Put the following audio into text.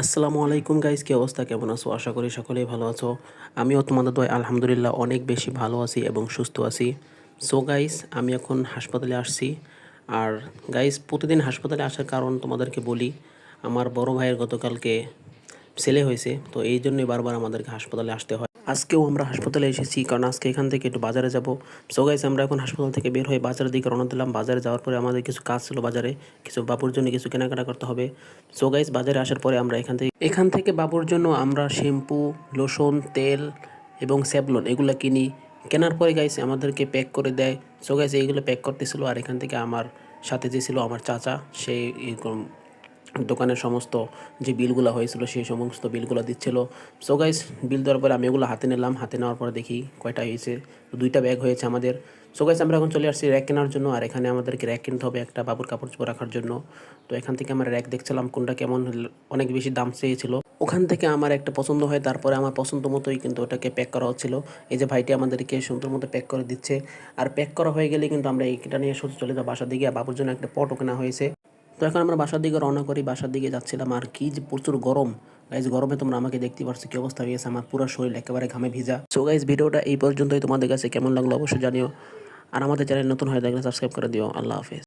আসসালামু আলাইকুম গাইস, কি অবস্থা, কেমন আছো? আশা করি সকলেই ভালো আছো। আমিও তোমাদের দোয়ায় আলহামদুলিল্লাহ অনেক বেশি ভালো আছি এবং সুস্থ আছি। সো গাইস, আমি এখন হাসপাতালে আসছি। আর গাইস, প্রতিদিন হাসপাতালে আসার কারণ তোমাদেরকে বলি। আমার বড় ভাইয়ের গতকালকে ছেলে হয়েছে, তো এই জন্যই বারবার আমাদেরকে হাসপাতালে আসতে হয়। আজকেও আমরা হাসপাতালে এসেছি কারণ আজকে এখান থেকে একটু বাজারে যাব। সো গাইস, আমরা এখন হাসপাতাল থেকে বের হয়ে বাজারের দিকে রওনা দিলাম। বাজারে যাওয়ার পরে আমাদের কিছু কাজ ছিল বাজারে, কিছু বাবুর জন্য কিছু কেনাকাটা করতে হবে। সো গাইস, বাজারে আসার পরে আমরা এখান থেকে বাবুর জন্য আমরা শ্যাম্পু, লোশন, তেল এবং স্যাভলন এগুলো কিনি। কেনার পরে গাইস আমাদেরকে প্যাক করে দেয়। সো গাইস, এইগুলো প্যাক করতেছিল, আর এখান থেকে আমার সাথে যে ছিল আমার চাচা, সে এরকম দোকানের সমস্ত যে বিলগুলো হয়েছিল সেই সমস্ত বিলগুলো দিচ্ছিল। সো গাইস, বিল দেওয়ার পরে আমি ওগুলো হাতে নিলাম। হাতে নেওয়ার পরে দেখি কয়টা হয়েছে, তো 2টা ব্যাগ হয়েছে আমাদের। সো গাইস, আমরা এখন চলে আসছি র্যাক কেনার জন্য। আর এখানে আমাদেরকে র্যাক কিনতে হবে একটা বাবুর কাপড় চোপড় রাখার জন্য। তো এখান থেকে আমরা র্যাক দেখছিলাম কোনটা কেমন, অনেক বেশি দাম চেয়েছিল। ওখান থেকে আমার একটা পছন্দ হয়, তারপরে আমার পছন্দ মতোই কিন্তু ওটাকে প্যাক করা হচ্ছিল। এই যে ভাইটি আমাদেরকে সুন্দর মতো প্যাক করে দিচ্ছে। আর প্যাক করা হয়ে গেলে কিন্তু আমরা এইটা নিয়ে সোজা চলে যাবো বাসার দিকে। আর বাবুর জন্য একটা পটও কেনা হয়েছে। তো এখন আমরা বাসার দিকে রওনা করি, বাসার দিকে যাচ্ছিলাম। আর কি যে প্রচুর গরম গাইজ, গরমে তোমরা আমাকে দেখতে পারছো কি অবস্থা হয়ে গেছে, আমার পুরো শরীর একেবারে ঘামে ভিজা। সো গাইজ, ভিডিওটা এই পর্যন্তই। তোমাদের কাছে কেমন লাগলো অবশ্যই জানিও। আর আমাদের চ্যানেল নতুন হয়ে থাকলে সাবস্ক্রাইব করে দিও। আল্লাহ হাফেজ।